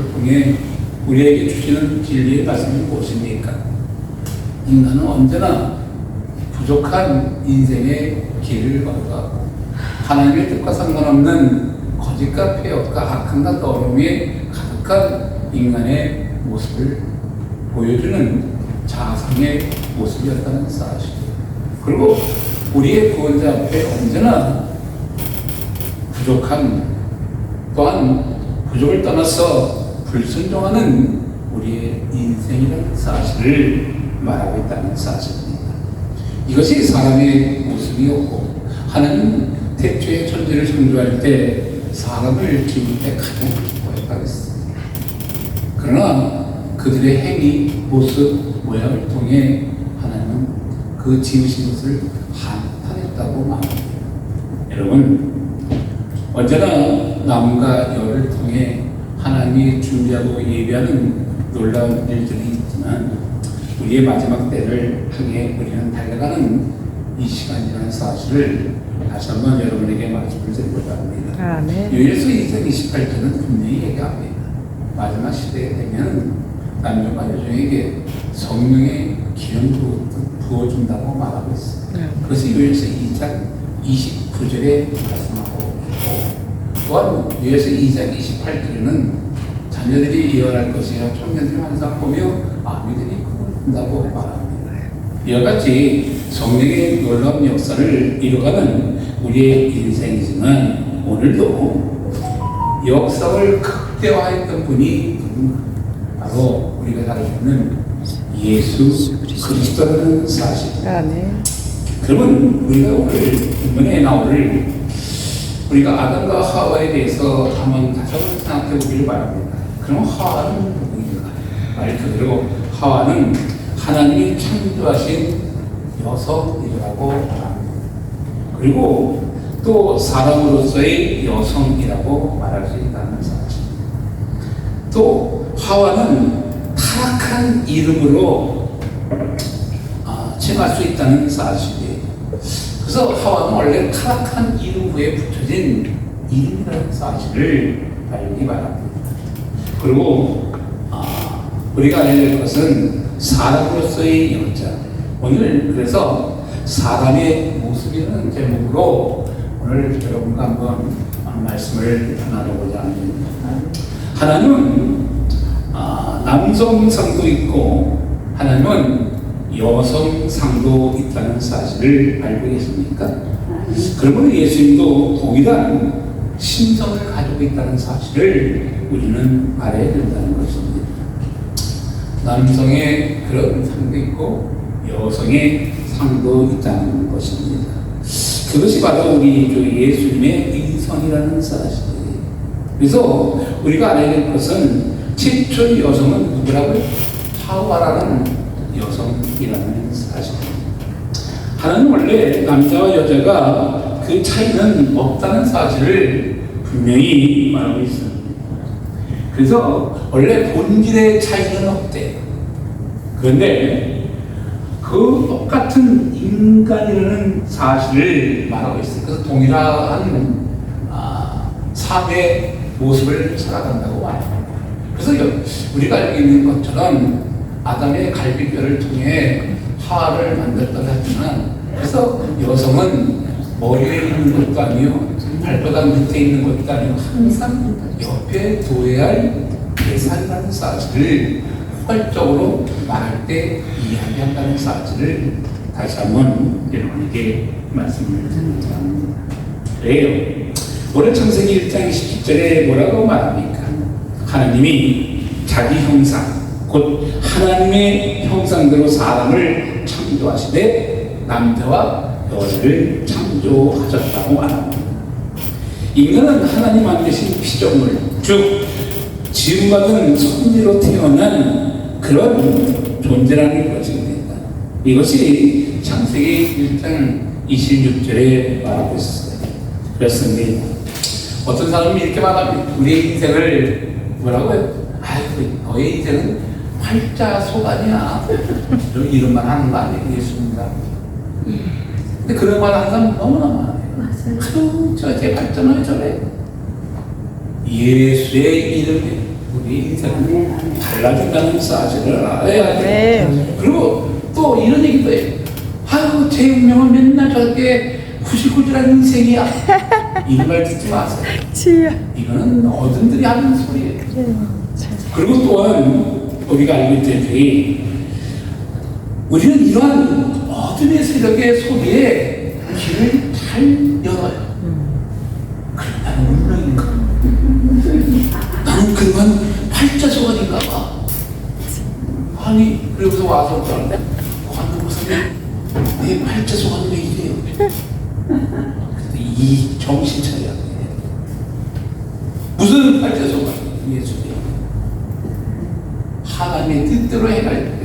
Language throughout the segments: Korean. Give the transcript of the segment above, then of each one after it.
모습을 통해 우리에게 주시는 진리의 말씀이 무엇입니까? 인간은 언제나 부족한 인생의 길을 걸어가고 하나님의 뜻과 상관없는 거짓과 폐역과 악함과 더러움에 가득한 인간의 모습을 보여주는 자아상의 모습이었다는 사실. 그리고 우리의 구원자 앞에 언제나 부족한, 또한 부족을 떠나서 불순종하는 우리의 인생이라는 사실을 말하고 있다는 사실입니다. 이것이 사람의 모습이었고, 하나님 태초의 존재를 창조할 때 사람을 지을 때 가장 기뻐했다고 했습니다. 그러나 그들의 행위, 모습, 모양을 통해 하나님은 그 지으신 것을 한탄했다고 말합니다. 여러분, 언제나 남과 여를 통해 하나님이 준비하고 예비하는 놀라운 일들이 있지만 우리의 마지막 때를 향해 우리는 달려가는 이 시간이라는 사실을 다시 한번 여러분에게 말씀을 드리고자 합니다. 요엘서 2장 28절은 분명히 얘기합니다. 마지막 시대에 되면 남녀가 여종에게 성령의 기름 부어준다고 말하고 있습니다. 그것이 요엘서 2장 29절에 말씀하고 있고, 또한 요엘서 2장 28절에는 자녀들이 예언할 것이요 청년들이 환상 보며 아미들이 꿈을 꾼다고 말합니다. 이와 같이 성령의 놀라운 역사를 이뤄가는 우리의 인생이지만 오늘도 역사를 극대화했던 분이 바로 우리가 잘 아는 예수 그리스도라는 사실입니다. 그러면 우리가 오늘 본문에 나오를 우리가 아담과 하와에 대해서 한번 다시 한번 생각해 보기를 바랍니다. 그럼 하와는 누구인가? 말 그대로 하와는 하나님이 창조하신 여성이라고 말합니다. 그리고 또 사람으로서의 여성이라고 말할 수 있다는 사실. 또 하와는 타락한 이름으로 칭할 수 있다는 사실이에요. 그래서 하와는 원래 타락한 이름 후에 붙여진 이름이라는 사실을 알기 바랍니다. 그리고 우리가 알아야 될 것은 사람으로서의 여자. 오늘 그래서 사람의 모습이라는 제목으로 오늘 여러분과 한번 말씀을 나누고자 합니다. 하나님은 남성상도 있고 하나님은 여성상도 있다는 사실을 알고 계십니까? 그러면 예수님도 동일한 신성을 가지고 있다는 사실을 우리는 알아야 된다는 것입니다. 남성의 그런 상도 있고 여성의 상도 있다는 것입니다. 그것이 바로 우리 주 예수님의 이성이라는 사실이에요. 그래서 우리가 알아야 될 것은 최초의 여성은 누구라고요? 하와라는 여성이라는 사실입니다. 하나는 원래 남자와 여자가 그 차이는 없다는 사실을 분명히 말하고 있습니다. 그래서 원래 본질의 차이는 없대요. 그런데 그 똑같은 인간이라는 사실을 말하고 있어요. 그래서 동일한 삶의 모습을 살아간다고 말합니다. 그래서 우리가 알고 있는 것처럼 아담의 갈비뼈를 통해 하와를 만들었다고 했지만, 그래서 여성은 머리에 있는 것도 아니요 발바닥 밑에 있는 것도 아니고 항상 옆에 둬야 할 대상이라는 사실을 포괄적으로 말할 때 이야기한다는 사실을 다시 한번 여러분에게 말씀을 드립니다. 그래요. 오늘 창세기 1장 27절에 뭐라고 말합니까? 하나님이 자기 형상, 곧 하나님의 형상대로 사람을 창조하시되 남자와 여자를 창조하셨다고 말합니다. 인간은 하나님 만드신 피조물, 즉 지음받은 선지로 태어난 그런 존재라는 것입니다. 이것이 창세기 1장 26절에 말하고 있어요. 그렇습니다. 어떤 사람이 이렇게 말합니다. 우리의 인생을 뭐라고요? 너의 인생은 활자속 아니야. 이런 말 하는 거 아니에요? 예수입니다. 근데 그런 말 하는 사람 너무나 많아요. 저제 발전을 저래. 예수의 이름에 우리 우리 인생을 달라준다는 사실을 알아야 돼요. 그리고 또 이런 얘기도 해요. 아유, 제 운명은 맨날 저렇게 구실구실한 인생이야. 이런 말 듣지 마세요. 이거는 어른들이 하는 소리예요. 그리고 또한 우리가 알고 있듯이 우리는 이러한 어둠의 세력의 소리에 길을 잘 열어요. 그럼 나는 운명인가? 나는 그만 팔자소관인가 봐. 아니, 그러고서 와서 그러는데 관도 보세요. 내 팔자소관이 왜 이래요? 이 정신 차려야 돼. 무슨 팔자소관? 예수님. 하나님의 뜻대로 해갈 때.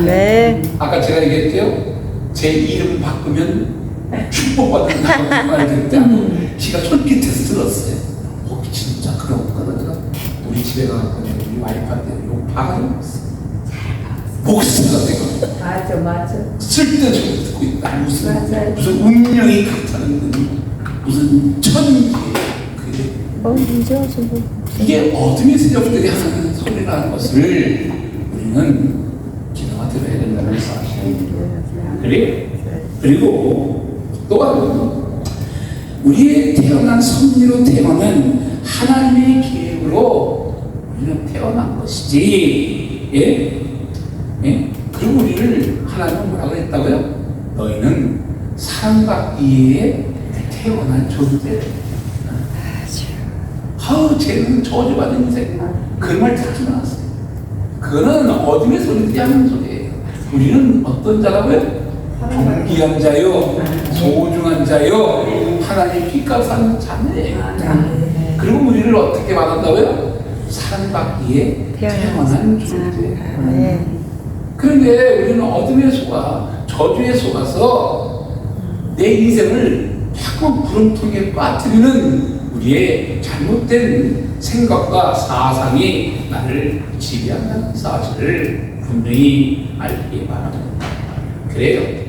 네. 아까 제가 얘기했죠? 제 이름 바꾸면 축복받는다고 말했는데 지가 솔깃해서 들었어요. 진짜 그런 거는 우리 집에 가서 우리 와이프한테 욕 박아줬어. 목숨가 되고. 맞아. 쓸데없이 듣고 있다. 무슨 운명이 그렇다는 무슨 천지. 이게 어둠의 세력들이 하는 소리라는 것을 우리는 기도가 들어야 된다는 사실. 그리고 또한 우리의 태어난 섭리로 태어난 하나님의 계획으로 우리는 태어난 것이지. 예? 그리고 우리를 하나님은 뭐라고 했다고요? 너희는 사랑받기 위해 태어난 존재. 아우, 쟤는 저주받은 인생. 그 말 듣지 마세요. 그거는 어둠의 소리들이 하는 소리예요. 우리는 어떤 자라고요? 존귀한 자요, 소중한 자요, 하나님 핏값 하는 자네예요. 그리고 우리를 어떻게 받았다고요? 사랑받기에 태어난 존재. 그런데 우리는 어둠에 속아, 저주에 속아서 내 인생을 자꾸 구름통에 빠뜨리는 우리의 잘못된 생각과 사상이 나를 지배한다는 사실을 분명히 알기 바랍니다. 그래요.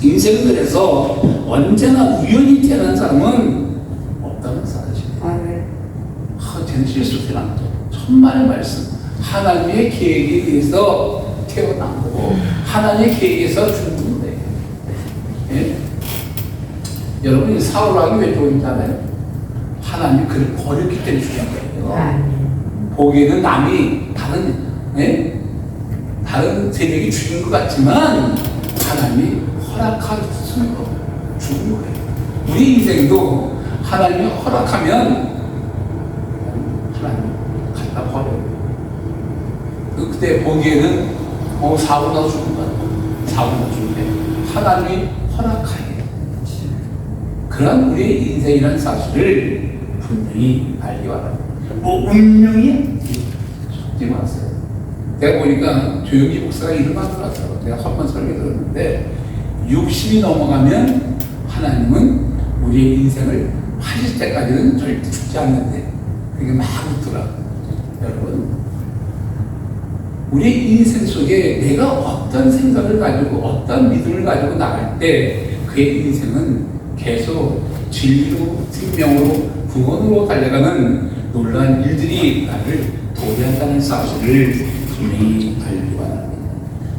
인생은 그래서 언제나 우연히 태어난 사람은 없다는 사실이에요. 쟤는 실수태어난 천만의 말씀. 하나님의 계획에 의해서 태어나고 하나님의 계획에서 죽는 거예요. 예? 여러분이 사울왕이 왜 죽었잖아요. 하나님이 그를 버렸기 때문에 죽은 거예요. 보기에는 남이 다른 세력이 죽인 것 같지만 하나님이 허락한 순으로 죽은 거예요. 우리 인생도 하나님이 허락하면 하나님 갖다 버려요. 그때 보기에는 사고나 죽은 거야. 사고나 죽은데 하나님이 허락하여. 그런 우리의 인생이라는 사실을 분명히 알기 바랍니다. 운명이 속지 마세요. 내가 보니까 조용기 목사가 이런 말을 하더라고요. 내가 한번 설교 들었는데 60이 넘어가면 하나님은 우리의 인생을 80세까지는 절대 죽지 않는데 그게 막 웃더라고요. 여러분, 우리 인생 속에 내가 어떤 생각을 가지고 어떤 믿음을 가지고 나갈 때 그의 인생은 계속 진리로, 생명으로, 구원으로 달려가는 놀라운 일들이 나를 도래한다는 사실을 분명히 알기 바랍니다.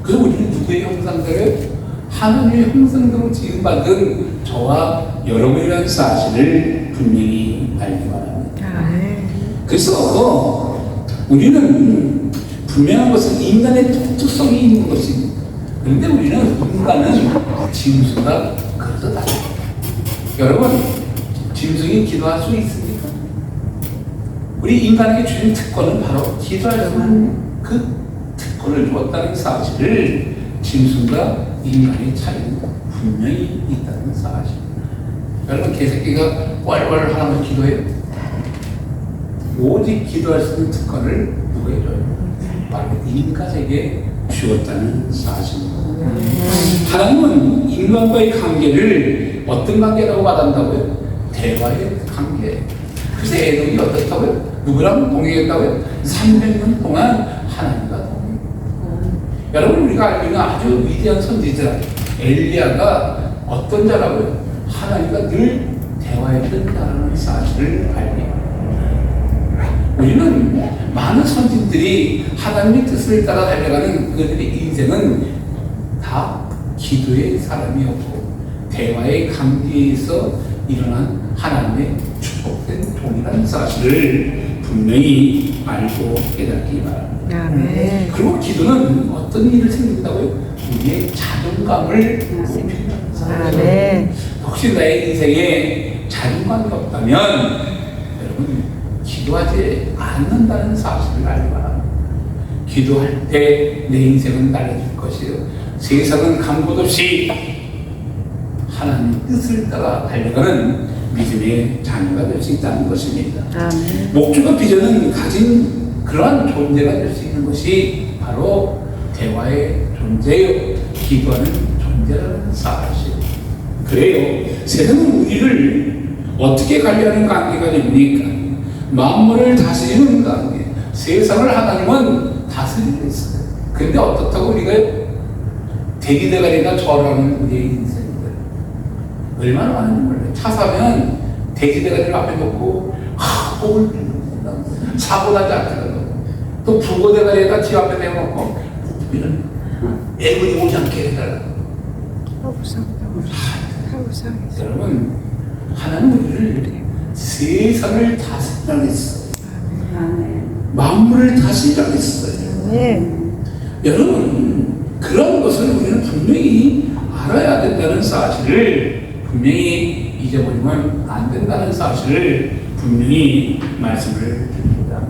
그래서 우리는 누구의 형상대로? 하나님의 형상대로 지음받은 저와 여러분이라는 사실을 분명히 알기 바랍니다. 그래서 우리는 분명한 것은 인간의 특수성이 있는 것입니다. 그런데 우리는 인간은 짐승과 그렇다 달라요. 여러분, 짐승이 기도할 수 있습니까? 우리 인간에게 주신 특권은 바로 기도할 수 있는 그 특권을 주었다는 사실을 짐승과 인간의 차이는 분명히 있다는 사실. 여러분, 개새끼가 왈왈 하나만 기도해요? 오직 기도할 수 있는 특권을 누가 해줘요? 바로 인간에게 주었다는 사실입니다. 하나님은 인간과의 관계를 어떤 관계라고 말한다고요? 대화의 관계. 그래서 에돔이 어떻다고요? 누구랑 동행했다고요? 300년 동안 하나님과 동행. 여러분, 우리가 알고 있는 아주 위대한 선지자 엘리야가 어떤 자라고요? 하나님과 늘 대화했던 자라는 사실을 알게 합니다. 우리는 많은 선진들이 하나님의 뜻을 따라 달려가는 그들의 인생은 다 기도의 사람이었고 대화의 관계에서 일어난 하나님의 축복된 종이라는 사실을 분명히 알고 깨닫기 바랍니다. 아멘. 그리고 기도는 어떤 일을 생긴다고요? 우리의 자존감을 높인다는 사실이죠. 아멘. 혹시 나의 인생에 자존감이 없다면 여러분 기도하지 않는다는 사실을 알기 바랍니다. 기도할 때 내 인생은 달라질 것이요 세상은 간 곳 없이 하나님의 뜻을 따라 달려가는 믿음의 자녀가 될 수 있다는 것입니다. 아멘. 목적과 비전은 가진 그러한 존재가 될 수 있는 것이 바로 대화의 존재요 기도하는 존재라는 사실. 그래요. 세상은 우리를 어떻게 관리하는 관계가 됩니까? 만물을 다스리는 관계. 세상을 하나님은 다스리고 있어요. 근데 어떻다고 우리가 대기대가리가 절하는 우리의 인생들 얼마나 많은지 몰라요. 차 사면 대기대가리를 앞에 놓고 복을 빌는다. 사고 나지 않더라도 또 부고대가리에다 집 앞에 내놓고 이런 애군이 오지 않게 해달라. 여러분 하나님 우리를 세상을 다스리라고 했어요. 만물을 다스리라고 했어요. 네. 여러분 그런 것을 우리는 분명히 알아야 된다는 사실을 분명히 잊어버리면 안 된다는 사실을 분명히 말씀을 드립니다.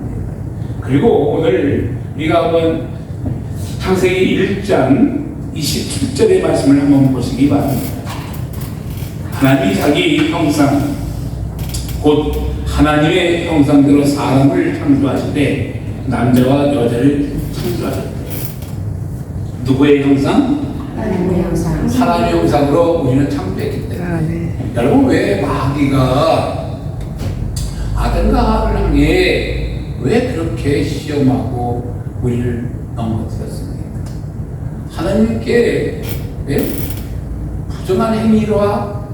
그리고 오늘 우리가 한번 창세기 1장 27절의 말씀을 한번 보시기 바랍니다. 하나님이 자기 형상 곧 하나님의 형상대로 사람을 창조하실 때 남자와 여자를 창조하셨대. 누구의 형상? 하나님의 형상. 하나님의 형상으로 우리는 창조했기 때문에. 아멘. 여러분 왜 마귀가 아담과 하와를 향해 왜 그렇게 시험하고 우리를 넘어뜨렸습니까? 하나님께 부정한 행위와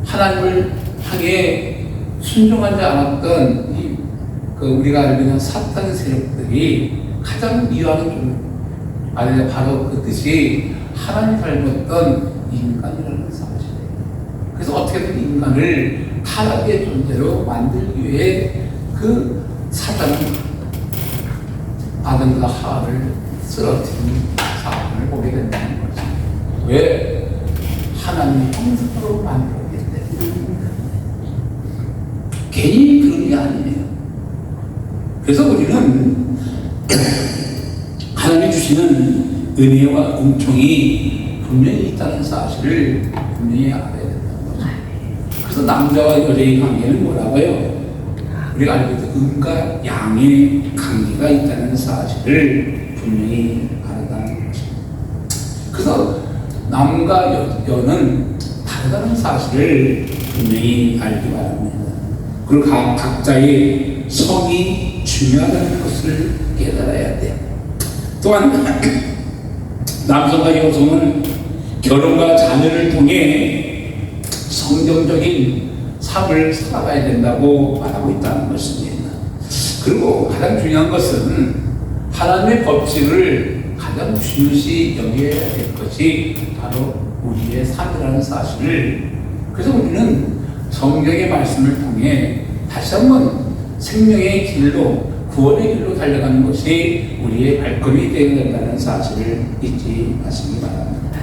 하나님을 향해 순종하지 않았던 우리가 알고 있는 사탄 세력들이 가장 미워하는 바로 그 뜻이 하나님 닮았던 인간이라는 사실이에요. 그래서 어떻게든 인간을 타락의 존재로 만들기 위해 그 사단은 아담과 하와를 쓰러뜨린 사건을 보게 된다는 거죠. 왜? 하나님의 형상으로 만들었기 때문에. 괜히 그런 게 아니에요. 그래서 우리는 하나님이 주시는 은혜와 은총이 분명히 있다는 사실을 분명히 알아야 된다는 거죠. 그래서 남자와 여자의 관계는 뭐라고요? 우리가 알고 있는 음과 양의 관계가 있다는 사실을 분명히 알아가는 것입니다. 그래서 남과 여는 다르다는 사실을 분명히 알기 바랍니다. 그리고 각자의 성이 중요하다는 것을 깨달아야 돼요. 또한 남성과 여성은 결혼과 자녀를 통해 성경적인 삶을 살아가야 된다고 말하고 있다는 것입니다. 그리고 가장 중요한 것은 하나님의 법칙을 가장 중요시 여겨야 될 것이 바로 우리의 삶이라는 사실을, 그래서 우리는 성경의 말씀을 통해 다시 한번 생명의 길로, 구원의 길로 달려가는 것이 우리의 발걸음이 되어야 된다는 사실을 잊지 마시기 바랍니다.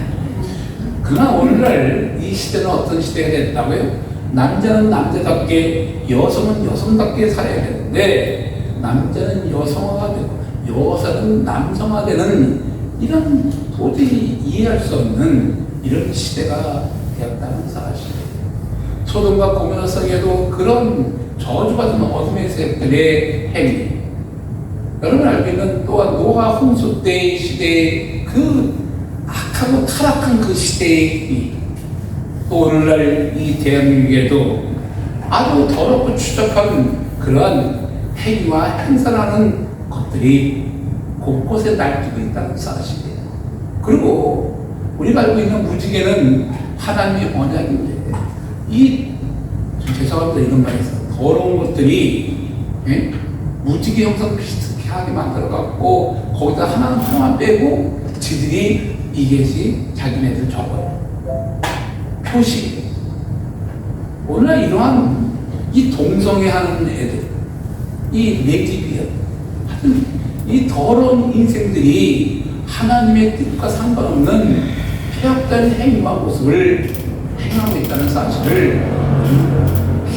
그러나 오늘날 이 시대는 어떤 시대가 됐다고요? 남자는 남자답게, 여성은 여성답게 살아야 되는데 남자는 여성화가 되고 여성은 남성화되는 이런 도저히 이해할 수 없는 이런 시대가 되었다는 사실이에요. 소돔과 고모라 성에도 그런 저주받은 어둠의 세력들의 행위, 여러분 알고 있는 또한 노아 홍수 때의 시대의 그 악하고 타락한 그 시대의 또 오늘날 이 대한민국에도 아주 더럽고 추잡한 그러한 행위와 행사라는 것들이 곳곳에 날뛰고 있다는 사실이에요. 그리고 우리가 알고 있는 무지개는 하나님의 언약인데 죄송합니다 이런 말에서 더러운 것들이 무지개 형상 비슷하게 만들어갖고 거기다 하나만 빼고 지들이 이것이 자기네들 적어요. 표시. 오늘날 이러한 이 동성애하는 애들, 이 레즈비언, 하여튼 이 더러운 인생들이 하나님의 뜻과 상관없는 폐악된 행위와 모습을 행하고 있다는 사실을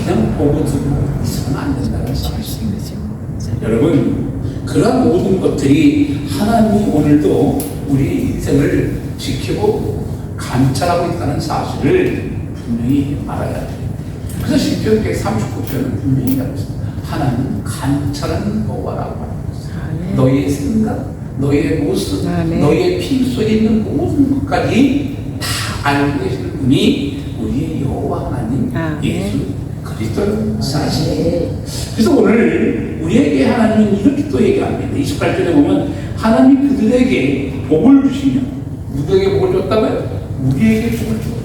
그냥 보고 듣고 있으면 안 된다는 사실입니다. 여러분, 그러한 모든 것들이 하나님이 오늘도 우리의 인생을 지키고 감찰하고 있다는 사실을 분명히 알아야 돼요. 그래서 시편 139편은 분명히 말했습니다. 하나님 감찰하는 여호와라고 말합니다. 너희의 생각, 너희의 모습, 너희의 피 속에 있는 모든 것까지 다 알고 계시는 분이 우리의 여호와 하나님 예수 그리스도는 사실이에요. 그래서 오늘 우리에게 하나님은 이렇게 또 얘기합니다. 28절에 보면 하나님 그들에게 복을 주시며, 누구에게 복을 줬다고요? 우리에게 복을 줬어요.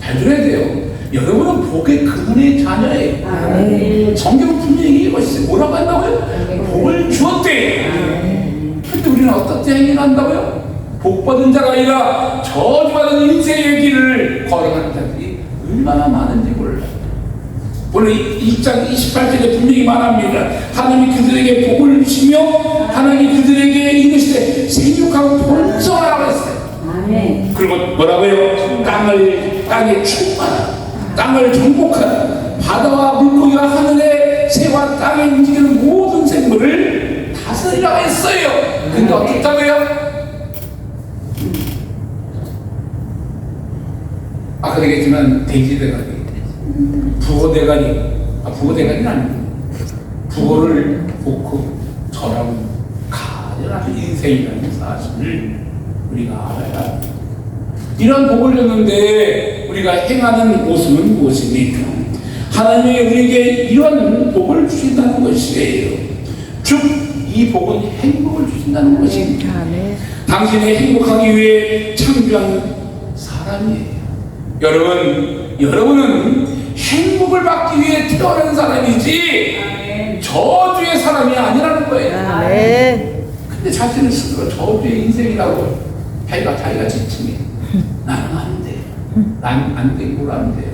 잘 들어야 돼요. 여러분은 복의 근원의 자녀예요. 성경은 분명히 얘기했어요. 뭐라고 한다고요? 복을 주었대. 근데 우리는 어떻게 행위를 한다고요? 복받은 자가 아니라 저주받은 인생의 길을 걸어가는 자들이 얼마나 많은지 몰라요. 오늘 2장 28절에 분명히 말합니다. 하나님이 그들에게 복을 주시며 하나님이 그들에게 이르시되 생육하고 번성하라고 했어요. 그리고 뭐라고요? 땅에 충만하라, 땅을 정복하라, 바다와 물고기와 하늘의 새와 땅에 움직이는 모든 생물을 다스리라고 했어요. 근데 어떻다고요? 아까 얘기했지만 돼지대가리, 부고대가리는 아니고 부고를 볶고 절하고 가련한 인생이라는 사실을 우리가 알아야 합니다. 이런 복을 줬는데 우리가 행하는 모습은 무엇입니까? 하나님이 우리에게 이런 복을 주신다는 것이에요. 즉, 이 복은 행복을 주신다는 것입니다. 당신이 행복하기 위해 창조한 사람이에요. 여러분은 행복을 받기 위해 태어난 사람이지 저주의 사람이 아니라는 거예요. 근데 자신을 스스로 저주의 인생이라고 자기가 지칭해. 나는 안 돼. 난 안 돼. 뭘 안 돼.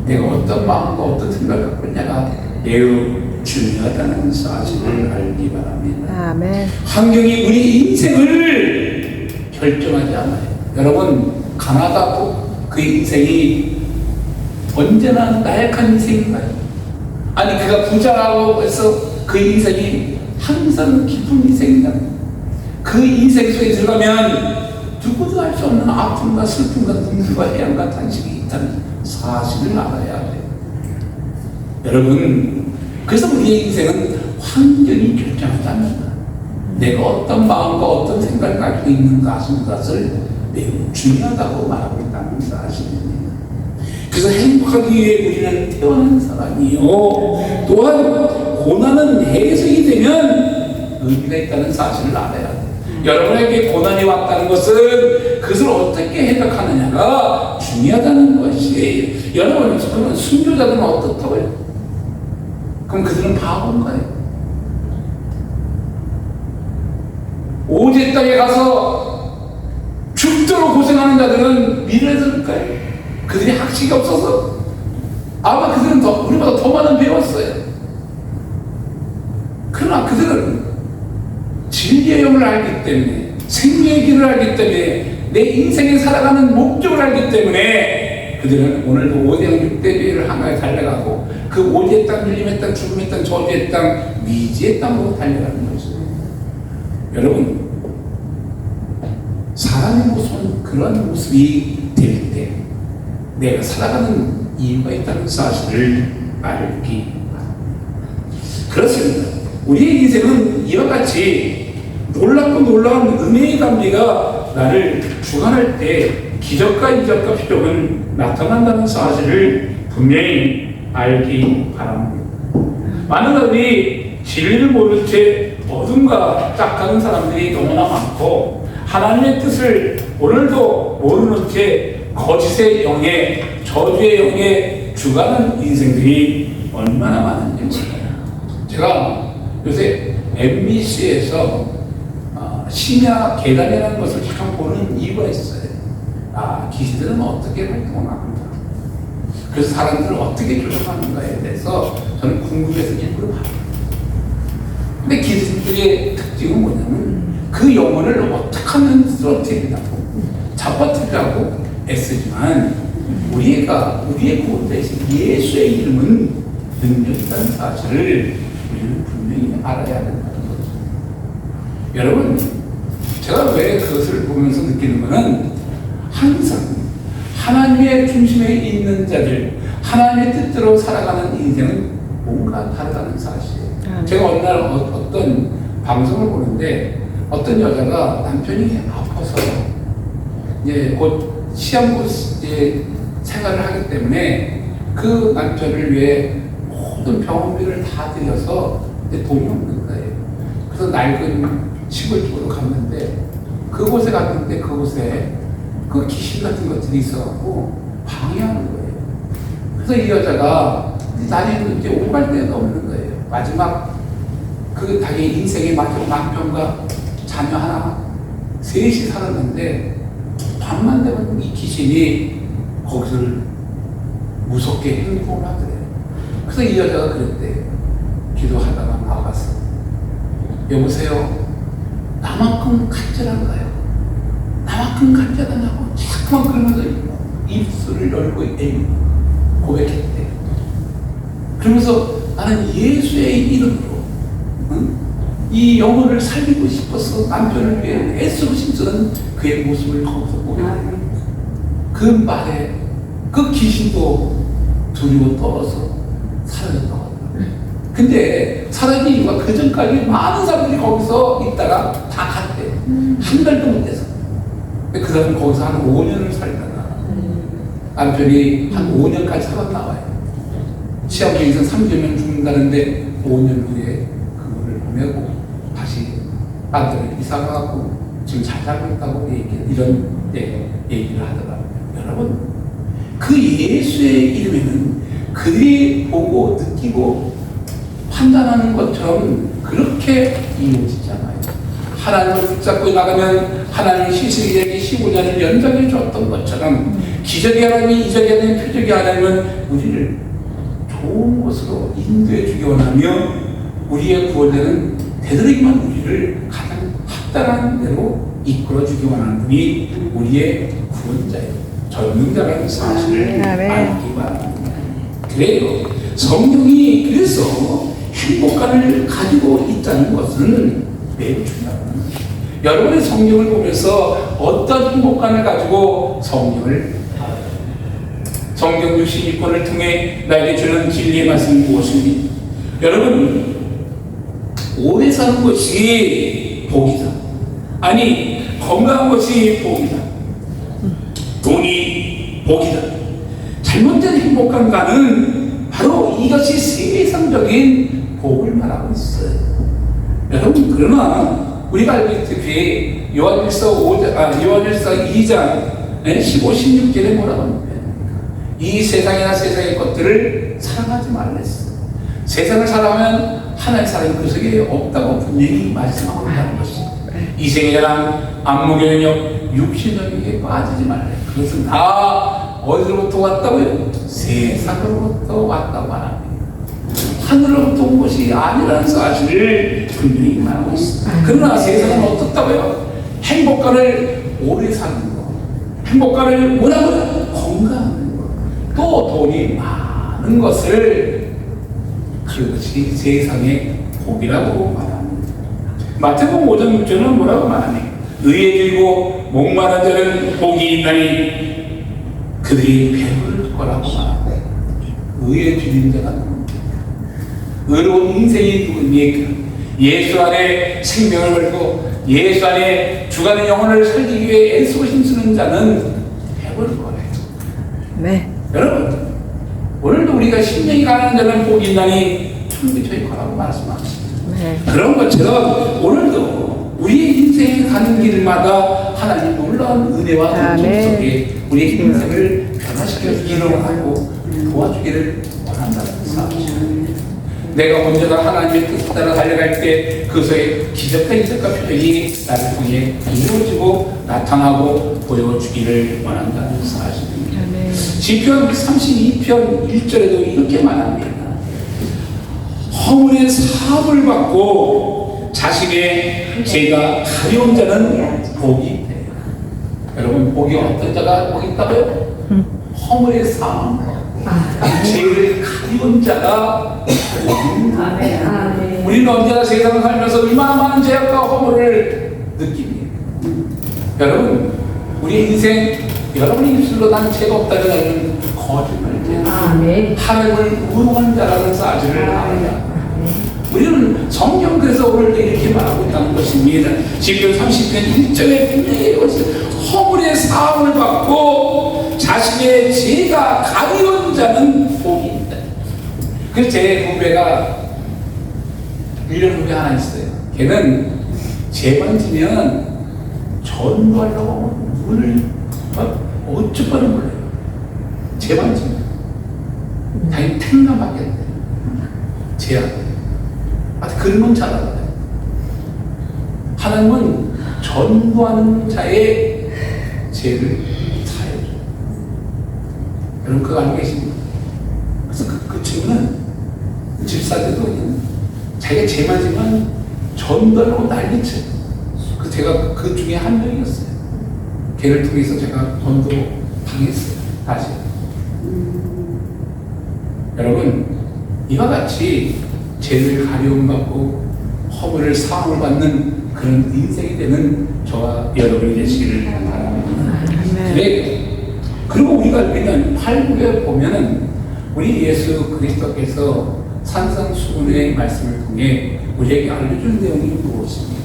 내가 어떤 마음과 어떤 생각을 갖고 있냐가 매우 중요하다는 사실을 알기 바랍니다. 환경이 우리 인생을 결정하지 않아요. 여러분, 가나다도 그 인생이 언제나 나약한 인생인가요? 아니, 그가 부자라고 해서 그 인생이 항상 기쁜 인생인가요? 그 인생 속에 들어가면 누구도 알 수 없는 아픔과 슬픔과 눈물과 해양과 탄식이 있다는 사실을 알아야 돼요. 여러분, 그래서 우리의 인생은 환경이 결정하지 않는다. 내가 어떤 마음과 어떤 생각을 가지고 있는가 하는 것을 매우 중요하다고 말하고 있다는 사실입니다. 그래서 행복하기 위해 우리는 태어난 사람이요, 또한 고난은 해석이 되면 의미가 있다는 사실을 알아야 돼요. 여러분에게 고난이 왔다는 것은 그것을 어떻게 해석하느냐가 중요하다는 것이에요. 여러분, 그러면 순교자들은 어떻다고요? 그럼 그들은 바본가요? 오제 땅에 가서 죽도록 고생하는 자들은 미래들일까요? 그들이 학식이 없어서? 아마 그들은 우리보다 더 많은 배웠어요. 그러나 그들은 진리의 영을 알기 때문에, 생명의 길을 알기 때문에, 내 인생에 살아가는 목적을 알기 때문에 그들은 오늘도 오대양 6대비를 하나에 달려가고 그 오지의 땅, 밀림의 땅, 죽음의 땅, 저주의 땅, 미지의 땅으로 달려가는 것이죠. 여러분, 사람의 모습은 그런 모습이 될 때 내가 살아가는 이유가 있다는 사실을 알기 바랍니다. 그렇습니다. 우리의 인생은 이와 같이 놀랍고 놀라운 은혜의 감리가 나를 주관할 때 기적과 이적과 표적은 나타난다는 사실을 분명히 알기 바랍니다. 많은 사람들이 진리를 모른 채 어둠과 짝하는 사람들이 너무나 많고, 하나님의 뜻을 오늘도 모르는 채 거짓의 영에, 저주의 영에 주관하는 인생들이 얼마나 많은지 몰라요. 제가 요새 MBC에서 심야 계단이라는 것을 잠깐 보는 이유가 있어요. 귀신들은 어떻게 활동을 하는가, 그래서 사람들을 어떻게 조종하는가에 대해서 저는 궁금해서 일부러 봐요. 근데 귀신들의 특징은 뭐냐면 그 영혼을 어떻게 하면 쓰러뜨리려고 잡아뜨리려고 애쓰지만 우리의 구원 대신 예수의 이름은 능력이 있다는 사실을 우리는 분명히 알아야 된다는 거죠. 여러분, 제가 왜 그것을 보면서 느끼는 것은 항상 하나님의 중심에 있는 자들, 하나님의 뜻대로 살아가는 인생은 뭔가 다르다는 사실이에요. 제가 어느 날 어떤 방송을 보는데 어떤 여자가 남편이 아파서 이제 곧 시험고 생활을 하기 때문에 그 남편을 위해 모든 병원비를 다 들여서 돈이 없는 거예요. 그래서 낡은 시골 쪽으로 갔는데 그곳에 갔는데 그곳에 그 귀신 같은 것들이 있어갖고 방해하는 거예요. 그래서 이 여자가 나중에 이제 오갈 데가 없는 거예요. 마지막 그 자기 인생의 마지막 남편과 자녀 하나 셋이 살았는데 밤만 되면 이 귀신이 거기를 무섭게 행동을 하더래요. 그래서 이 여자가 그랬대요. 기도하다가 나가서 여보세요, 나만큼 간절한가요? 나만큼 간절하냐고 자꾸만 그러면서 입술을 열고 고백했대. 그러면서 나는 예수의 이름으로 이 영혼을 살리고 싶어서 남편을 위해 애쓰고 싶은 그의 모습을 거기서 보게 돼요. 그 말에 그 귀신도 두려워 떨어서 사라졌다고 하더라고요. 근데 사라진 이유가 그 전까지 많은 사람들이 거기서 있다가 다 갔대. 한 달도 못 돼서. 그 사람은 거기서 한 5년을 살다가 남편이 한 5년까지 살았나 봐요. 시험중에서 3개월 죽는다는데 5년 후에 그거를 보내고 다시 딴 데로 이사가고 지금 잘 살고 있다고 이런 얘기를 하더라고요. 여러분, 그 예수의 이름에는 그들이 보고 느끼고 판단하는 것처럼 그렇게 이루어지지 않아요. 하나님을 붙잡고 나가면 하나님이 시스기에게 15년을 연장해 줬던 것처럼 기적의 하나님, 이적의 하나님, 표적의 하나님은 우리를 좋은 곳으로 인도해 주기 원하며 우리의 구원자는 되도록이면 우리를 가장 합당한 대로 이끌어 주기 원하는 분이 우리의 구원자예요. 전능자라는 사실을 알기 바랍니다. 그래요. 성경이 그래서 행복감을 가지고 있다는 것은 매우 중요합니다. 여러분의 성경을 보면서 어떤 행복감을 가지고 성경을 성경 66권을 통해 나에게 주는 진리의 말씀이 무엇입니까? 여러분, 오래 사는 것이 복이다. 아니, 건강한 것이 복이다. 돈이 복이다. 잘못된 행복감과는 바로 이것이 세상적인 복을 말하고 있어요. 여러분, 그러나 우리가 알고 있듯이 요한일서 2장 15, 16절에 뭐라고 합니까? 이 세상이나 세상의 것들을 사랑하지 말랬어. 세상을 사랑하면 하나님의 사랑이 그 속에 없다고 분명히 말씀하고 있다는 것입니다. 이생의 자랑, 안목의 영역, 육신적인 빠지지 말래. 그것은 다 어디로부터 왔다고요? 세상으로부터 왔다고 합니다. 하늘로부터 온 것이 아니라는 사실을 분명히 말하고 있습니다. 그러나 세상은 어떻다고요? 행복감을 오래 사는 것, 행복감을 뭐라고요? 건강한 것, 또 돈이 많은 것을 그것이 세상의 복이라고 말합니다. 마태복음 5장 6절은 뭐라고 말합니까? 의에 길고 목마른 자는 복이 있나니 그들이 배부를 거라고 말합니다. 의에 길인 자가 누굽니까? 의로운 인생이 누굽니까? 예수 안에 생명을 걸고 예수 안에 주관의 영혼을 살리기 위해 애쓰고 힘쓰는 자는 배부를 거래요. 네. 여러분, 오늘도 우리가 심령이 가난한 자는 복이 있나니 천국에 거라고 말씀하십니다. 네. 그런 것처럼 오늘도 우리의 인생에 가는 길마다 하나님 놀라운 은혜와 은총 속에 우리의 인생을 변화시켜 일어나고 도와주기를 원한다는 사실입니다. 내가 언제나 하나님의 뜻에 따라 달려갈 때 그것의 기적과 이적과 표적이 나를 통해 이루어지고 나타나고 보여주기를 원한다는 사실입니다. 시편 32편 1절에도 이렇게 말합니다. 허물의 사함을 받고 자신의 죄가 가려운 자는 복이 있다. 여러분, 복이 어떤 자가 복이 있다고요? 허물의 사함, 죄를 가려운 자가 복이 있다. 우리는 언제나 세상을 살면서 얼마나 많은 죄악과 허물을 느낍니다. 여러분, 우리의 인생, 여러분의 입술로 나는 죄가 없다는 거짓말이에요. 하나님을 우롱한 자라는 사실을 압니다. 우리는 성경 그래서 오늘 이렇게 말하고 있다는 것입니다. 시편 30편 1절에 분명히 허물의 사함을 받고 자신의 죄가 가려운 자는 복이 있다. 그래서 제 후배가 1년 후배 하나 있어요. 걔는 죄만 지면 전부하려고 눈을 어쩔 뻔을 몰라요. 죄만 지면 당연히 택만 받겠네. 죄야. 그러면 잘하거든요. 하나님은 전부하는 자의 죄를 사해줘요. 여러분 그거 알고 계십니까? 그래서 그 친구는 집사 때도 자기가 죄만 지면 전부하려고 난리쳐요. 제가 그 중에 한 명이었어요. 걔를 통해서 제가 돈도 당했어요. 다시. 여러분, 이와 같이 죄를 가려움받고 허물을 사함을 받는 그런 인생이 되는 저와 여러분이 되시기를 바랍니다. 그리고 우리가 알면 8국에 보면은 우리 예수 그리스도께서 산상수훈의 말씀을 통해 우리에게 알려준 내용이 무엇입니까?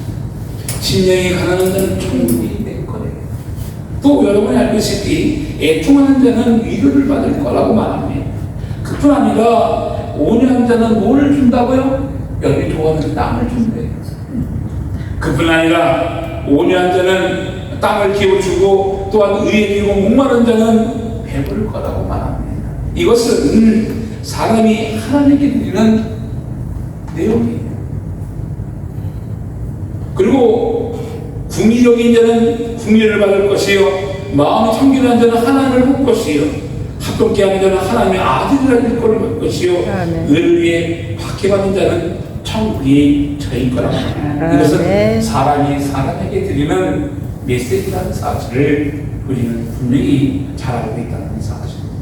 심령이 가난한 자는 충분히 내 거래. 또 여러분이 알다시피 애통하는 자는 위로를 받을 거라고 말합니다. 그뿐 아니라 온유한 자는 뭘 준다고요? 여러분이 좋아하는 땅을 준대요. 그뿐 아니라 온유한 자는 땅을 기워주고 또한 의에 이고 목마른 자는 배부를 거라고 말합니다. 이것은 사람이 하나님께 드리는 내용이에요. 그리고 궁의적인 자는 궁의를 받을 것이요 마음이 청결한 자는 하나님을 볼 것이요 합동케 하는 자는 하나님의 아들이라 될 것을 것이요 의를 위해 박해받는 자는 천국이 저희 거라고 합니다. 이것은 사람이 사람에게 드리는 메시지라는 사실을 우리는 분명히 잘 알고 있다는 사실입니다.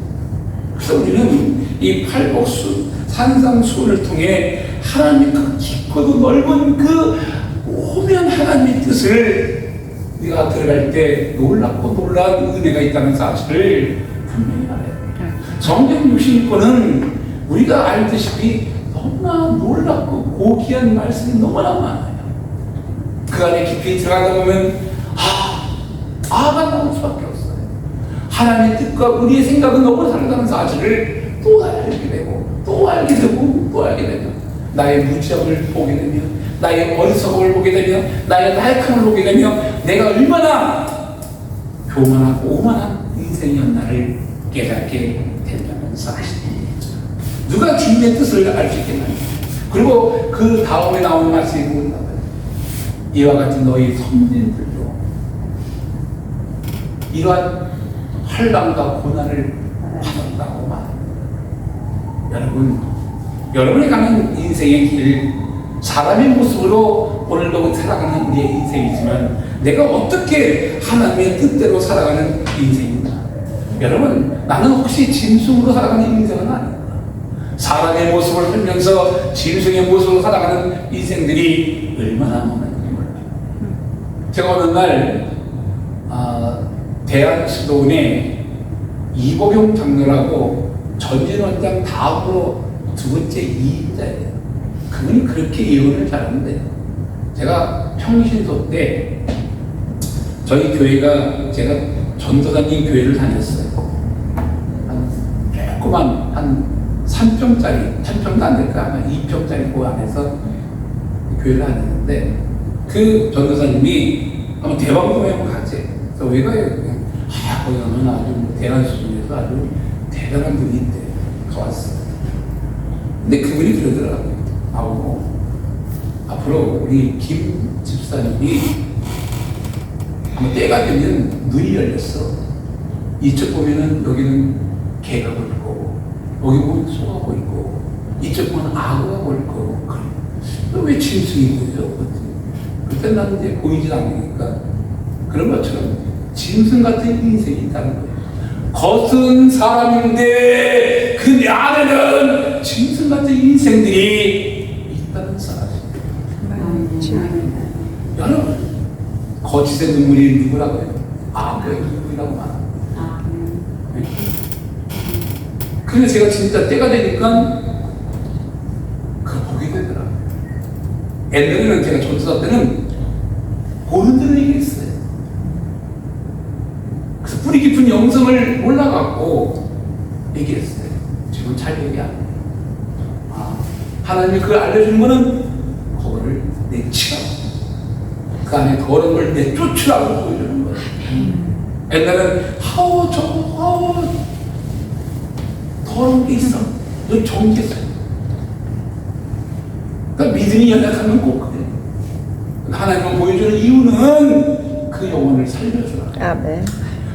그래서 우리는 이 팔복수 산상수훈을 통해 하나님의 그 깊고도 넓은 그 오면 하나님의 뜻을 우리가 들어갈 때 놀랍고 놀라운 은혜가 있다는 사실을 분명히 알아야 돼요. 성경 66권은 우리가 알다시피 너무나 놀랍고 고귀한 말씀이 너무나 많아요. 그 안에 깊이 들어가다 보면 아가 나올 수밖에 없어요. 하나님의 뜻과 우리의 생각은 너무 다르다는 사실을 또 알게 되고 또 알게 되고 또 알게 되면 나의 무지함을 보게 되며 나의 어리석음을 보게 되며 나의 나약함을 보게 되며 내가 얼마나 교만하고 오만한 인생이었나를 깨닫게 된다는 사실입니다. 누가 주님의 뜻을 알 수 있겠나요? 그리고 그 다음에 나오는 말씀이 뭐냐면 이와 같은 너희 선진들도 이러한 환난과 고난을 받았다고 말합니다. 여러분이 가는 인생의 길, 사람의 모습으로 오늘도 살아가는 우리의 인생이지만 내가 어떻게 하나님의 뜻대로 살아가는 인생인가? 여러분, 나는 혹시 짐승으로 살아가는 인생은 아닙니다. 사람의 모습을 풀면서 짐승의 모습으로 살아가는 인생들이 얼마나 많은지 몰라요. 제가 어느 날 대한수도원에 이보경 장로라고 전진원장 다음으로 두 번째 2인자예요. 그분이 그렇게 예언을 잘하는데 제가 평신도 때 저희 교회가 제가 전도사님 교회를 다녔어요. 조그만 한 3평짜리, 3평도 안 될까? 아마 2평짜리 그 안에서 교회를 다녔는데 그 전도사님이 한번 대방동에 한번 가지. 그래서 왜 가요? 거기 가면 아주 대한 수준에서 아주 대단한 분이 있대. 가왔어. 근데 그분이 그러더라고요. 앞으로 우리 김 집사님이 아마 때가 되면 눈이 열렸어. 이쪽 보면은 여기는 개가 보일 거고, 여기 보면 소가 보일 거고, 이쪽 보면 악어가 보일 거고. 왜 짐승이 보여? 그때 나는 이제 보이지 않으니까 그런 것처럼 짐승 같은 인생이 있다는 거예요. 겉은 사람인데 그 안에는 짐승 같은 인생들이 있다는 사실. 여러분, 거짓의 눈물이 누구라고 해요? 악어의 눈물이라고 말합니다. 그래서 제가 진짜 때가 되니까 그 보게 되더라고요. 옛날에는 제가 전도사 때는 보는 대로 얘기했어요. 그래서 뿌리 깊은 영성을 몰라갖고 얘기했어요. 지금 잘 얘기 안 해요. 하나님이 그걸 알려주는 거는 그거를 내치라고, 그 안에 더러운 걸 내쫓으라고 보여주는 거예요. 옛날에는 더러운 게 있어. 너 정죄했어. 그러니까 믿음이 연약하면 꼭 그래. 하나님은 보여주는 이유는 그 영혼을 살려주라. 아멘.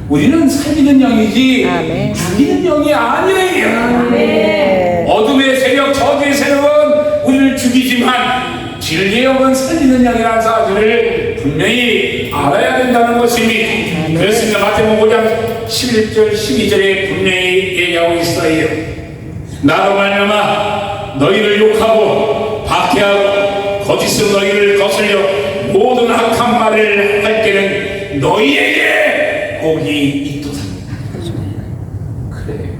우리는 살리는 영이지 아멘. 죽이는 영이 아니에요. 아멘. 어둠의 세력, 저주의 세력은 우리를 죽이지만 진리의 영은 살리는 영이라는 사실을 분명히 알아야 된다는 것입니다. 그렇습니다. 마태복음 5장 11절 12절에 분명히 얘기하고 있어요. 나로 말미암아 너희를 욕하고 박해하고 거짓으로 너희를 거슬려 모든 악한 말을 할 때는 너희에게 복이 있도다. 그래요.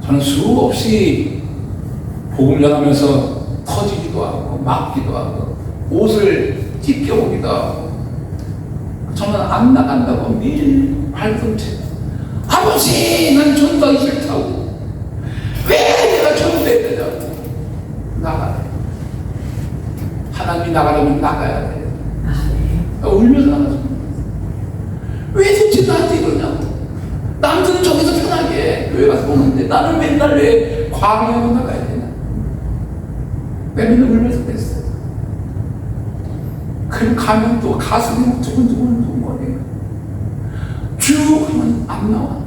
저는 수없이 복음 전하면서 터지기도 하고 막기도 하고 옷을 찢겨오기도 하고, 저는 안 나간다고 매일 발꿈치, 아버지 난 전도하기 싫다고, 왜 내가 전도해야 되냐고. 나가라. 하나님이 나가려면 나가야 돼. 울면서 나가죠. 왜 대체 나한테 이러냐고. 남들은 저기서 편하게 교회 가서 보는데 나는 맨날 왜 광야로 나가야 되냐. 맨날 울면서 그랬어요. 그럼 가면 또 가슴이 두근두근 거려요. 쭉 하면 안 나와.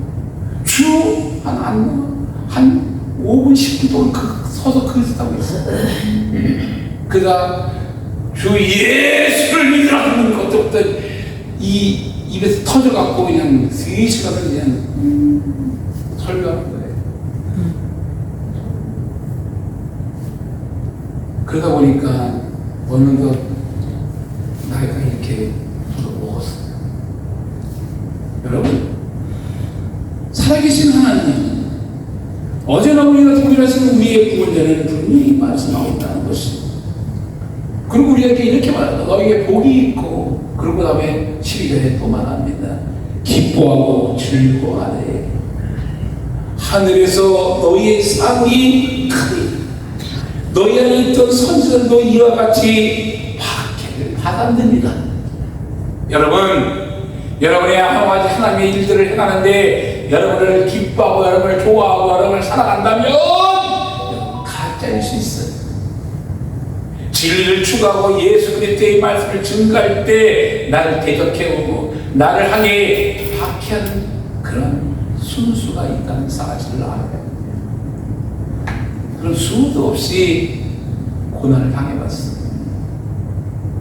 쭉 하면 안 나와. 한 5분 10분 동안 서서 그리스도하고 있어. 그가 주 예수를 믿으라 하는 것부터 이 입에서 터져갖고 그냥 3시간을 그냥 설교하는 거예요. 그러다 보니까 어느덧 나이가 이렇게 먹었어요. 여러분, 살아계신 하나님, 어제나 우리가 동일하신 우리의 구원자는 분명히 말씀하고 있다는 것입니다. 그리고 우리에게 이렇게 말합니다. 너에게 복이 있고, 그리고 그 다음에 12절에 또 말합니다. 기뻐하고 즐거워하래. 하늘에서 너희의 상이 크니 너희 안에 있던 선지자들도 이와 같이 박해를 받았느니라. 여러분의 하나님의 일들을 행하는데 여러분을 기뻐하고 여러분을 좋아하고 여러분을 사랑한다면 가짜일 수 있어요. 진리를 추구하고 예수 그리스도의 말씀을 증거할 때 나를 대적해오고 나를 향해 박해하는 그런 순수가 있다는 사실을 알아야 합니다. 그런 수도 없이 고난을 당해봤어요.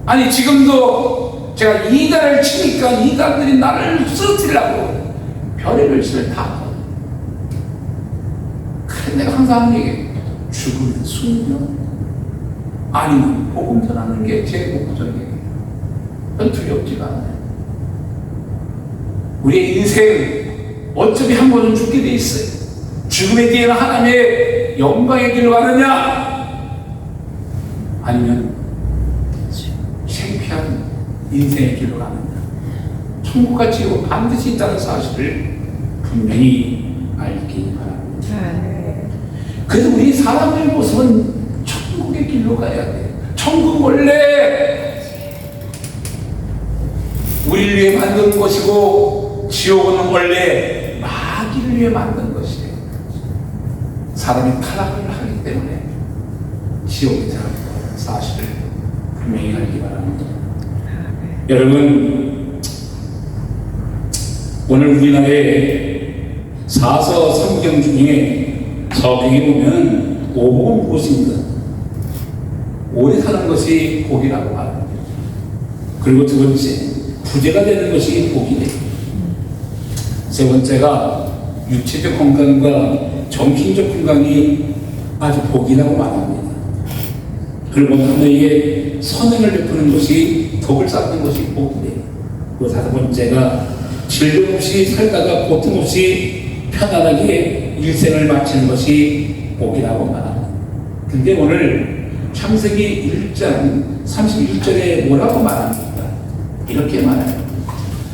아니 지금도 제가 이단을 치니까 이단들이 나를 쓰러뜨리려고 별의별 짓을 다 하고, 그래 내가 항상 하는 얘기, 죽으면 숙명 아니면 복음 전하는 게 제 목적이에요. 그건 두렵지가 않아요. 우리의 인생 어차피 한 번은 죽게 돼 있어요. 죽음에 대한 하나님의 영광의 길로 가느냐 아니면 창피한 인생의 길로 가느냐. 천국과 지옥은 반드시 있다는 사실을 분명히 알기 바랍니다. 그래서 우리 사람의 모습은 천국의 길로 가야 돼요. 천국 원래 우리를 위해 만든 것이고 지옥은 원래 마귀를 위해 만든 것이에요. 사람이 타락을 하기 때문에 지옥에 사는 사실을 분명히 알기 바랍니다. 여러분, 오늘 우리나라의 사서 성경 중에 서경에 보면 오복은 무엇인가? 오래 사는 것이 복이라고 말합니다. 그리고 두 번째, 부재가 되는 것이 복이래. 세 번째가 육체적 건강과 정신적 건강이 아주 복이라고 말합니다. 그리고 하나님에게 선행을 베푸는 것이 덕을 쌓는 것이 복이래. 그리고 다섯 번째가 질병 없이 살다가 고통 없이 편안하게 일생을 마치는 것이 복이라고 말합니다. 근데 오늘 창세기 1장 31절에 뭐라고 말합니까? 이렇게 말해요.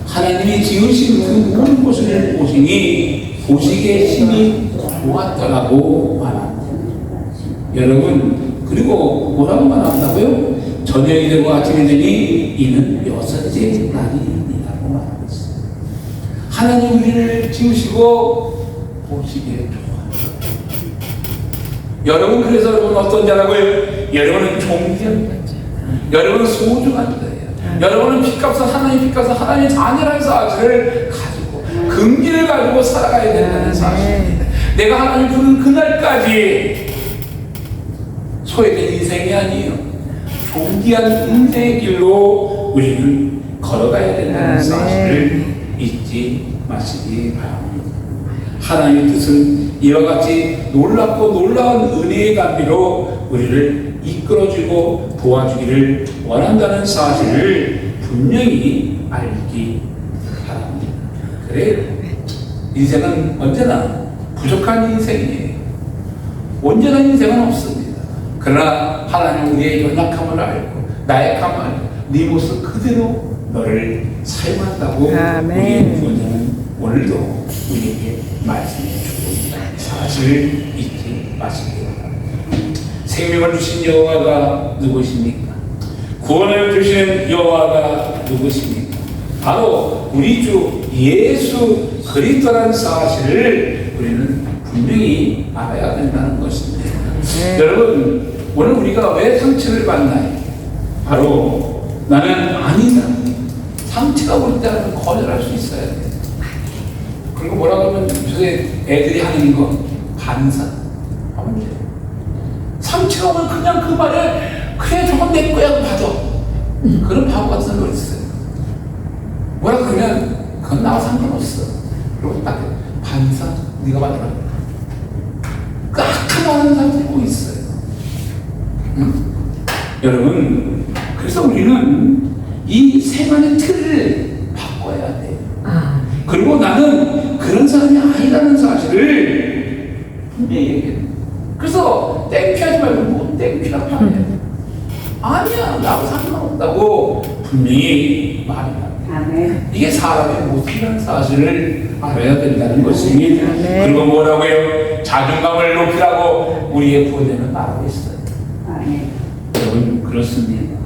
하나님이 지으신 그 모든 것을 보시니 보시기에 심히 좋았더라고 말합니다. 여러분, 그리고 뭐라고 말한다고요? 저녁이 되고 아침이 되니 이는 여섯째 날이라고 말하고 있어요. 하나님 우리를 지으시고 보시기에 좋았어요. 여러분, 그래서 여러분 어떤 자라고요? 여러분은 존귀한 자, 여러분은 소중한 자예요. 여러분은 빚값을 하나님 하나님의 자녀라는 사실을 가지고 긍지를 가지고 살아가야 된다는 사실입니다. 내가 하나님 부르는 그날까지 소외된 인생이 아니에요. 존귀한 인생의 길로 우리는 걸어가야 된다는 사실을 잊지 마시기 바랍니다. 하나님의 뜻은 이와 같이 놀랍고 놀라운 은혜의 감비로 우리를 이끌어주고 도와주기를 원한다는 사실을 분명히 알기 바랍니다. 그래요. 인생은 언제나 부족한 인생이에요. 온전한 인생은 없습니다. 그러나 하나님 우리의 연약함을 알고 나약함을 알고 네 모습 그대로 너를 사용한다고 우리의 구원자는 오늘도 우리에게 말씀해 주고 사실을 잊지 마시기 바랍니다. 생명을 주신 여호와가 누구십니까? 구원을 주시는 여호와가 누구십니까? 바로 우리 주 예수 그리스도라는 사실을 우리는 분명히 알아야 된다는 것입니다. 여러분, 오늘 우리가 왜 상처를 받나요? 바로 나는 아니다. 상처가 올 때는 거절할 수 있어야 돼. 그리고 뭐라고 하면 요새 애들이 하는 거 반사. 상처가 오면 그냥 그 말에 그래 저건 내 거야 받아. 그런 바보 같은 거 있어요. 뭐라 그러면 그건 나와 상관없어. 그리고 딱 반사 네가 받아라. 깎아가는 사람들이 꼭 있어요. 응? 여러분, 그래서 우리는 이 생활의 틀을 바꿔야 돼요. 그리고 나는 그런 사람이 아니라는 사실을 분명히 얘기해요. 그래서 땡피하지 말고 뭐 땡피라고 하냐. 아니야, 나하고 상관없다고 분명히 말해요. 이게 사람의 모습이라는 사실을 알아야 된다는 것입니다. 그리고 뭐라고요? 자존감을 높이라고 우리의 구원자는 말하고 있어요. 여러분, 그렇습니다.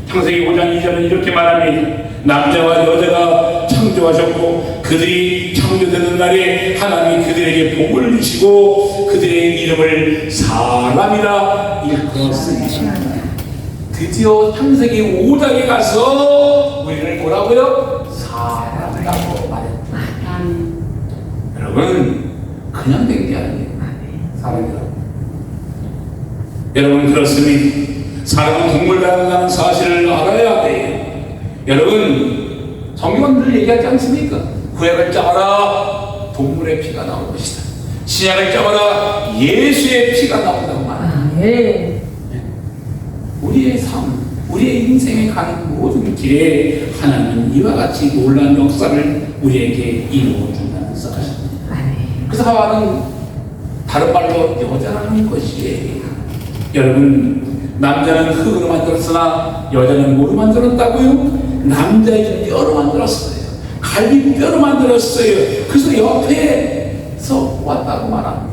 창세기 5장 2절은 이렇게 말합니다. 남자와 여자가 창조하셨고 그들이 창조되는 날에 하나님이 그들에게 복을 주시고 그들의 이름을 사람이라 일컬었으니 드디어 창세기 5장에 가서 우리를 뭐라고요? 사람이라고 말했다. 여러분, 그냥 된 게 아니에요. 사람이라고. 여러분, 그렇습니다. 사람은 동물이라는 사실을 알아야 돼요. 여러분, 성경은 늘 얘기하지 않습니까? 구약을 짜봐라, 동물의 피가 나올 것이다. 신약을 짜봐라, 예수의 피가 나온다고 말합니다. 우리의 삶, 우리의 인생에 가는 모든 길에 하나님은 이와 같이 놀라운 역사를 우리에게 이루어준다는 사실입니다. 그래서 하와는 다른 말로 여자라는 것이에요. 여러분, 남자는 흙으로 만들었으나 여자는 뭐로 만들었다고요? 남자의 뼈로 만들었어요. 갈비뼈로 만들었어요. 그래서 옆에서 왔다고 말합니다.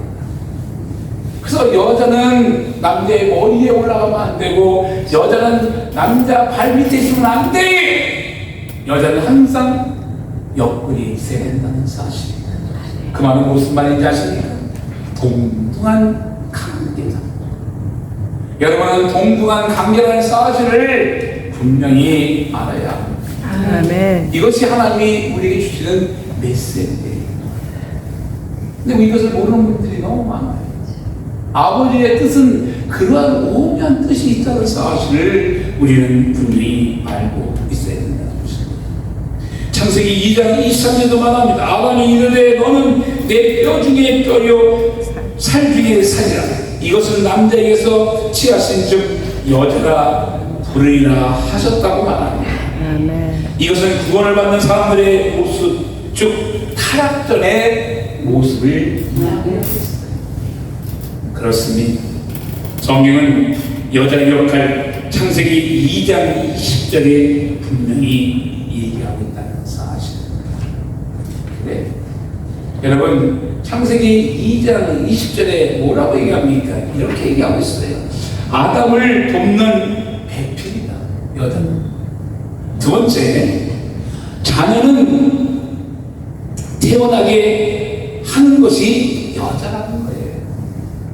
그래서 여자는 남자의 머리에 올라가면 안 되고 여자는 남자 발 밑에 있으면 안 돼. 여자는 항상 옆구리에 있어야 된다는 사실입니다. 그 말은 무슨 말인지 아십니까? 동등한 관계다. 여러분은 동등한 관계라는 사실을 분명히 알아야 합니다. 아멘. 이것이 하나님이 우리에게 주시는 메시지예요. 근데 이것을 모르는 분들이 너무 많아요. 아버지의 뜻은 그러한 오묘한 뜻이 있다는 사실을 우리는 분명히 알고 있어야 된다는 것입니다. 창세기 2장 23절도 말합니다. 아담이 이르되 너는 내 뼈 중에 뼈요 살 중에 살이라. 이것은 남자에게서 취하신 즉 여자가 부르리라 하셨다고 말합니다. 아멘. 이것은 구원을 받는 사람들의 모습, 즉 타락전의 모습을 이야기하고 있어요. 그렇습니다. 성경은 여자의 역할 창세기 2장 20절에 분명히 얘기하고 있다는 사실입니다. 그래. 여러분 창세기 2장 20절에 뭐라고 얘기합니까? 이렇게 얘기하고 있어요. 아담을 돕는 배필이다. 여자는. 두 번째, 자녀는 태어나게 하는 것이 여자라는 거예요.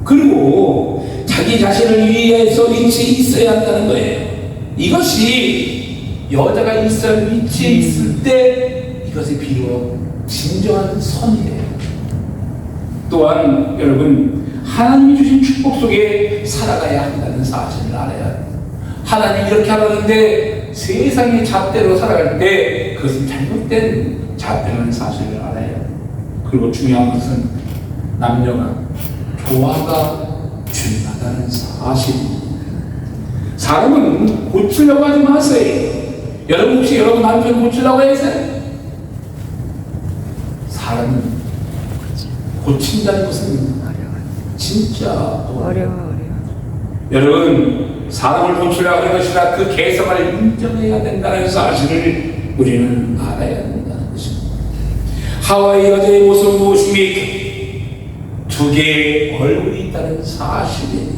그리고 자기 자신을 위해서 위치에 있어야 한다는 거예요. 이것이 여자가 있을 위치에 있을 때 이것이 비로소 진정한 선이에요. 또한 여러분 하나님이 주신 축복 속에 살아가야 한다는 사실을 알아야 해요. 하나님이 이렇게 하라는데 세상의 잣대로 살아갈 때 그것은 잘못된 잣대라는 사실을 알아야 해요. 그리고 중요한 것은 남녀가 조화가 중요하다는 사실입니다. 사람은 고치려고 하지 마세요. 여러분 혹시 여러분 남편 고치려고 했어요? 사람은 고친다는 것은 진짜 어려워. 여러분 사람을 고치려고 하는 것이라 그 개성을 인정해야 된다는 사실을 우리는 알아야 된다는 것입니다. 하와의 여자의 모습은 무엇입니까? 두 개의 얼굴이 있다는 사실이에요.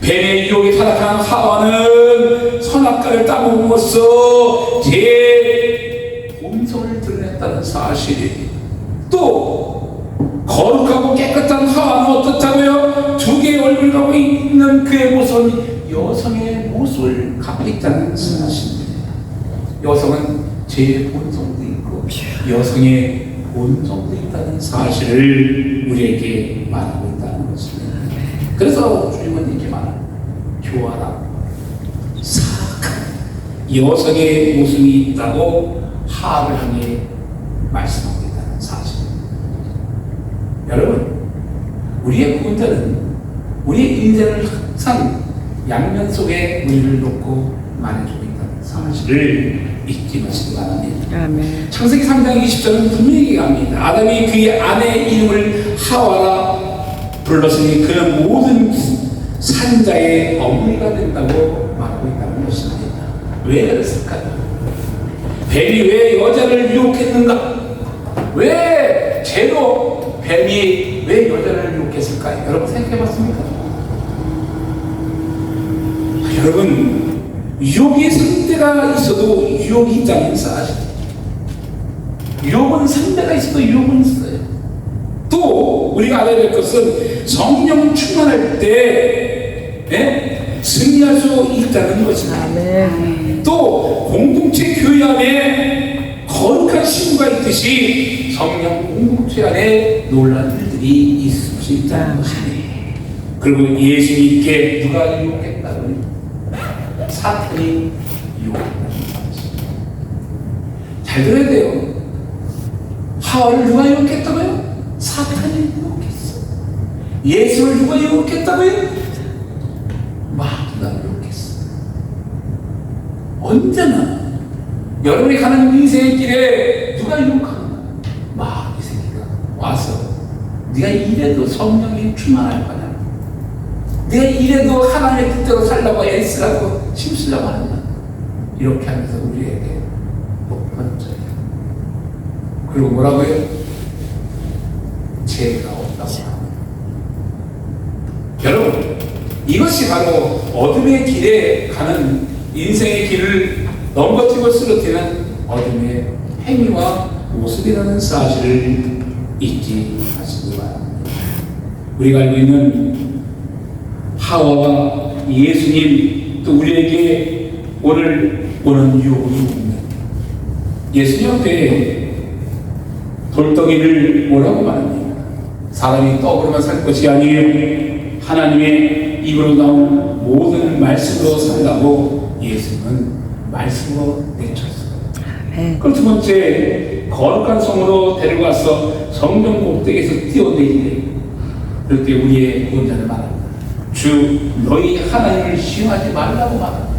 뱀의 유혹에 타락한 하와는 선악과를 따먹음으로써 제 본성을 드러냈다는 사실이에요. 또 거룩하고 깨끗한 하와는 어떻다고요? 두 개의 얼굴을 갖고 있는 그의 모습은 여성의 모습을 갖고 있다는 사실입니다. 여성은 제 본성도 있고 여성의 본성도 있다는 사실을 우리에게 말하고 있다는 것입니다. 그래서 주님은 이렇게 말합니다. 교활하고 사악한 여성의 모습이 있다고 하와를 향해 말씀하고 있다는 사실입니다. 여러분, 우리의 구원자는 우리의 인생을 항상 양면 속에 우리를 놓고 말해주고 있다는 사실을 잊지 마시기 바랍니다. 아멘. 창세기 3장 20절은 분명히 얘기합니다. 아담이 그의 아내의 이름을 하와라 불렀으니 그는 모든 산자의 어머니가 된다고 말하고 있다는 것입니다. 왜 그랬을까요? 뱀이 왜 여자를 유혹했는가? 왜 죄로 뱀이 왜 여자를 유혹했을까요? 여러분 생각해봤습니까? 여러분 유혹의 상대가 있어도 유혹이 있다는 사실. 유혹은 상대가 있어도 유혹은 있어요. 또 우리가 알아야 될 것은 성령 충만할 때 승리할 수 있다는 것입니다. 아멘. 또 공동체 교회 안에 거룩한 신부가 있듯이 성령 공동체 안에 놀라운 일들이 있을 수 있다는 것입니다. 그리고 예수님께 누가 유혹했다고요? 사탄이 유혹했다는 사실. 잘 들어야 돼요. 하와를 누가 유혹했다고요? 사탄이 유혹했어. 예수를 누가 유혹했다고요? 마귀가 유혹했어. 언제나 여러분이 가는 인생의 길에 누가 유혹하는가? 마귀 새끼가 와서 네가 이래도 성령이 충만할 거냐? 네가 이래도 하나님의 뜻대로 살려고 애쓰라고 힘쓰려고 하느냐? 이렇게 하면서 우리에게 못 번져요. 그리고 뭐라고요? 죄가 없다고 합니다. 여러분, 이것이 바로 어둠의 길에 가는 인생의 길을 넘버티고 쓰러뜨리는 어둠의 행위와 모습이라는 사실을 잊지 마시기 바랍니다. 우리가 알고 있는 하와와 예수님 또 우리에게 오늘 오는 유혹이 있는 예수님 앞에 돌덩이를 뭐라고 말합니까? 사람이 떡으로만 살 것이 아니에요. 하나님의 입으로 나온 모든 말씀으로 산다고 예수님은 말씀으로 내쳤어요. 그리고 두 번째, 거룩한 성으로 데려가서 성전 꼭대기에서 띄워내리래. 그럴 때 우리의 구원자를 말합니다. 주 너희 하나님을 시험하지 말라고 말합니다.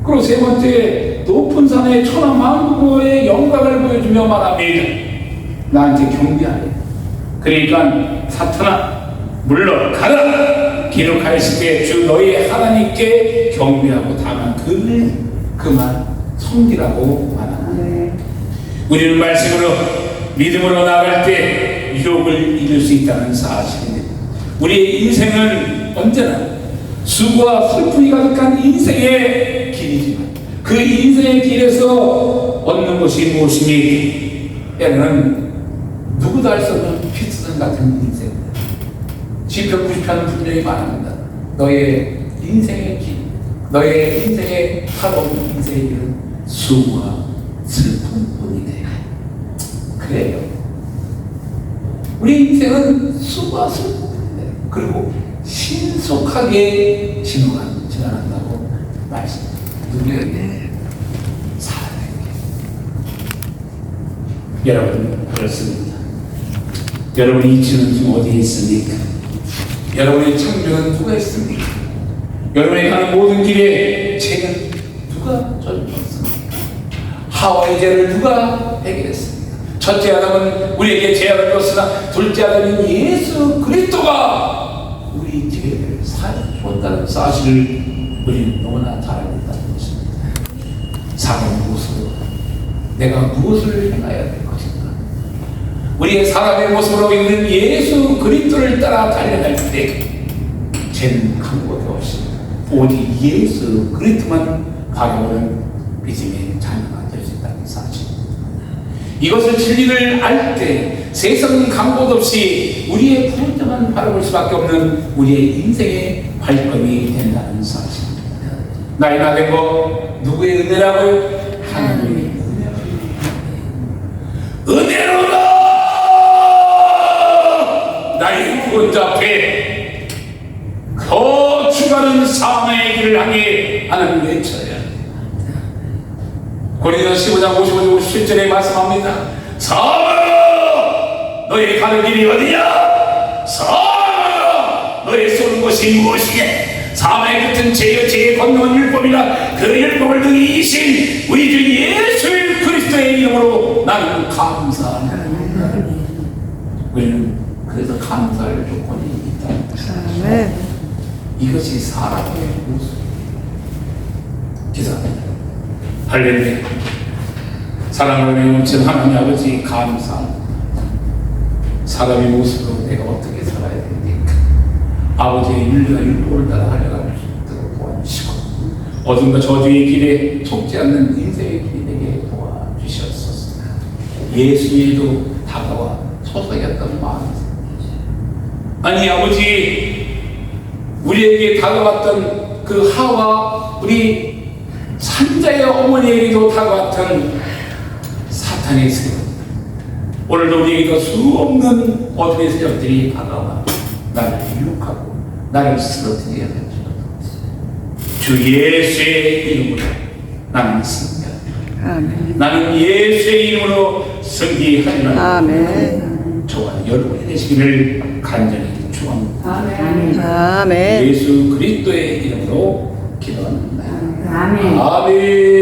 그리고 세 번째, 높은 산에 천하 만국의 영광을 보여주며 말합니다. 나한테 경배하래. 그러니까 사탄아 물러가라. 기록하였을 때 주 너희 하나님께 경배하고 다만 그를 그만 섬기라고 말합니다. 우리는 말씀으로 믿음으로 나아갈 때 유혹을 이길 수 있다는 사실입니다. 우리의 인생은 언제나 수고와 슬픔이 가득한 인생의 길이지만 그 인생의 길에서 얻는 것이 무엇입니까? 때는 누구도 알 수 없는 피투성 같은 인생입니다. 시편 90편은 분명히 말합니다. 너의 인생의 길, 너의 인생의 살아온 인생의 길은 수고와 슬픔뿐이네. 그래요. 우리 인생은 수고와 슬픔인데 그리고 신속하게 지나간다고 말씀합니다. 누구에게? 사람에게. 여러분 그렇습니다. 여러분의 이치는 지금 어디에 있습니까? 여러분의 창조는 누가 있습니까? 여러분이 가는 모든 길에 죄는 누가 져주었습니까? 하와의 죄를 누가 해결했습니까? 첫째 아담은 우리에게 죄악을 줬으나 둘째 아담인 예수 그리스도가 우리 죄를 사해 주었다는 사실을 우리는 너무나 잘 알고 있다는 것입니다. 사람의 모습으로 내가 무엇을 행해야 될 것인가? 우리의 사람의 모습으로 있는 예수 그리스도를 따라 달려갈 때 죄는 한 곳에 없이 오직 예수 그리스도만 바라보는 믿음의 자녀가 될 수 있다는 사실. 이것을 진리를 알 때 세상은 간 곳 없이 우리의 구원자만 바라볼 수밖에 없는 우리의 인생의 발걸음이 된다는 사실. 나이 나된 거 누구의 은혜라고요? 하나님의 은혜로다. 나의 구원자 앞에 거추가는 사망의 길을 향해 하나님 외쳐야 합니다. 고린도서 15장 55절 57절에 말씀합니다. 사망아 너의 가는 길이 어디냐? 사망아 너의 쏘는 것이 무엇이냐? 사망의 끝은 죄여 죄의 권능은 율법이라 그 율법을 등이 이신 우리 주 예수 그리스도의 이름으로 나는 감사합니다. 우리는 그래서 감사할 조건이 있다. 이것이 사람의 모습. 기도합니다. 할렐루야. 사랑하는 영원천 하나님 아버지 감사합니다. 사람의 모습으로 내가 어떻게 살아야 됩니까? 아버지의 윤리와 율법을 따라 하려갈 수 있도록 도와주시고 어둠과 저주의 길에 속지 않는 인생의 길이 되게 도와주시옵소서. 예수님도 다가와 소서였던 마음이 아니 아버지 우리에게 다가왔던 그 하와 우리 산자의 어머니에게도 다가왔던 사탄의 세력 오늘도 우리에게도 수없는 어둠의 세력들이 다가와 나를 유혹하고 나를 쓰러뜨리게 하는 주 예수의 이름으로 나는 승리합니다. 나는 예수의 이름으로 승리하리라. 아멘. 저와 여러분이 되시기를 간절히 축원합니다. 아멘. 아멘. 예수 그리스도의 이름으로 기도합니다. 아멘. 아멘.